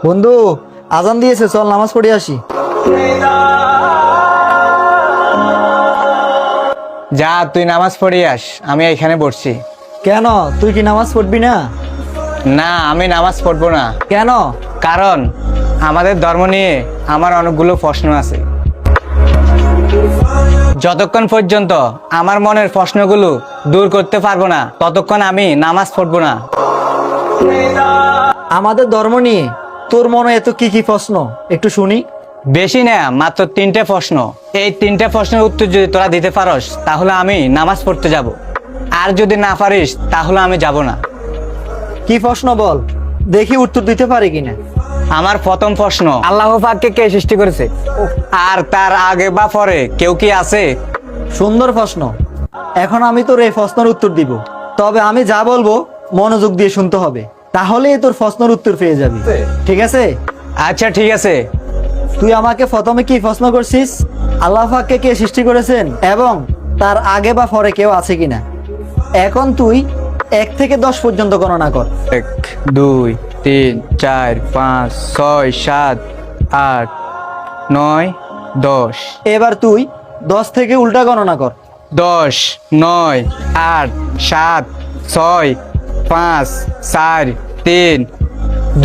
বন্ধু, আজান দিয়েছে, চল নামাজ পড়ে আসি। যা, তুই নামাজ পড়ে আস, আমি এখানে বসছি। কেন, তুই কি নামাজ পড়বি না? না, আমি নামাজ পড়বো না। কেন? কারণ আমাদের ধর্ম নিয়ে আমার অনেকগুলো প্রশ্ন আছে। যতক্ষণ পর্যন্ত আমার মনের প্রশ্নগুলো দূর করতে পারবো না, ততক্ষণ আমি নামাজ পড়বো না। আমাদের ধর্ম নিয়ে তোর মনে এত কি কি প্রশ্ন, একটু শুনি। বেশি না, মাত্র 3টে প্রশ্ন। এই 3টে প্রশ্নের উত্তর যদি তোরা দিতে পারস, তাহলে আমি নামাজ পড়তে যাব। আর যদি না পারিস, তাহলে আমি যাব না। কি প্রশ্ন বল, দেখি উত্তর দিতে পারি কিনা। আমার প্রথম প্রশ্ন, আল্লাহ পাককে কে সৃষ্টি করেছে? আর তার আগে বা পরে কেউ কি আছে? সুন্দর প্রশ্ন। এখন আমি তোর এই প্রশ্নের উত্তর দিব, তবে আমি যা বলবো মনোযোগ দিয়ে শুনতে হবে, তাহলেই তোর প্রশ্নের উত্তর পেয়ে যাবি। ঠিক আছে? আচ্ছা, ঠিক আছে। তুই আমাকে প্রথমে কি প্রশ্ন করছিস? আল্লাহ পাককে কে সৃষ্টি করেছেন এবং তার আগে বা পরে কেউ আছে কিনা। এখন তুই 1 থেকে 10 পর্যন্ত গণনা কর। 1, 2, 3, 4, 5, 6, 7, 8, 9, 10। এবার তুই 10 থেকে উল্টা গণনা কর। 10, 9, 8, 7, 6, 5, 4, 3,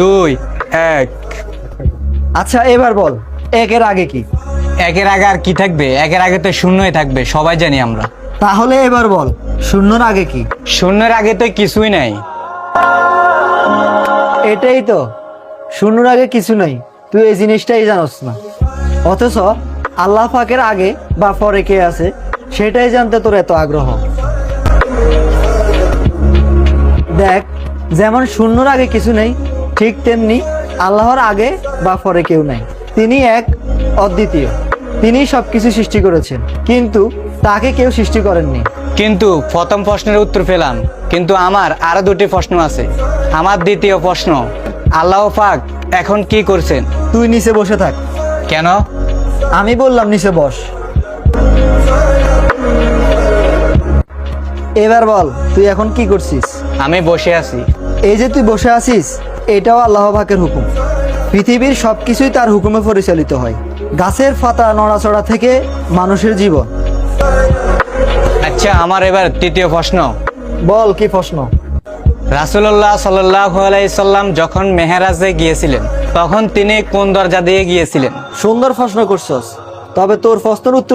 2, 1। আচ্ছা, এবার বল, 1-এর আগে কি? 1-এর আগে আর কি থাকবে? 1-এর আগে তো শূন্যই থাকবে, সবাই জানি আমরা। তাহলে এবার বল, 0-এর আগে কি? শূন্যের আগে তো কিছুই নাই। এটাই তো, 0-এর আগে কিছু নাই। তুই এই জিনিসটাই জানোস না, অথচ আল্লাহ পাকের আগে বা পরে কে আছে সেটাই জানতে তোর এত আগ্রহ। দেখ, যেমন 0-এর আগে কিছু নেই, ঠিক তেমনি আল্লাহর আগে বা পরে কেউ নাই। তিনি এক, অদ্বিতীয়। তিনি সবকিছু সৃষ্টি করেছেন, কিন্তু তাকে কেউ সৃষ্টি করেননি। কিন্তু প্রথম প্রশ্নের উত্তর পেলাম, কিন্তু আমার আরো 2টি প্রশ্ন আছে। আমার দ্বিতীয় প্রশ্ন, আল্লাহ পাক এখন কি করছেন? তুই নিচে বসে থাক। কেন? আমি বললাম নিচে বস। এবার বল, তুই এখন কি করছিস? আমি বসে আছি। এই যে তুই বসে আছিস, এটাও আল্লাহ পাকের হুকুম। পৃথিবীর সবকিছুই তার হুকুমে পরিচালিত হয়, গাছের পাতা নড়াচড়া থেকে মানুষের জীবন। আচ্ছা, আমার এবার তৃতীয় প্রশ্ন। বল, কি প্রশ্ন? রাসূলুল্লাহ সাল্লাল্লাহু আলাইহি সাল্লাম যখন মেহরাজে গিয়েছিলেন, তখন তিনি কোন দরজা দিয়ে গিয়েছিলেন? সুন্দর প্রশ্ন করছস, তবে তোর প্রশ্নের উত্তর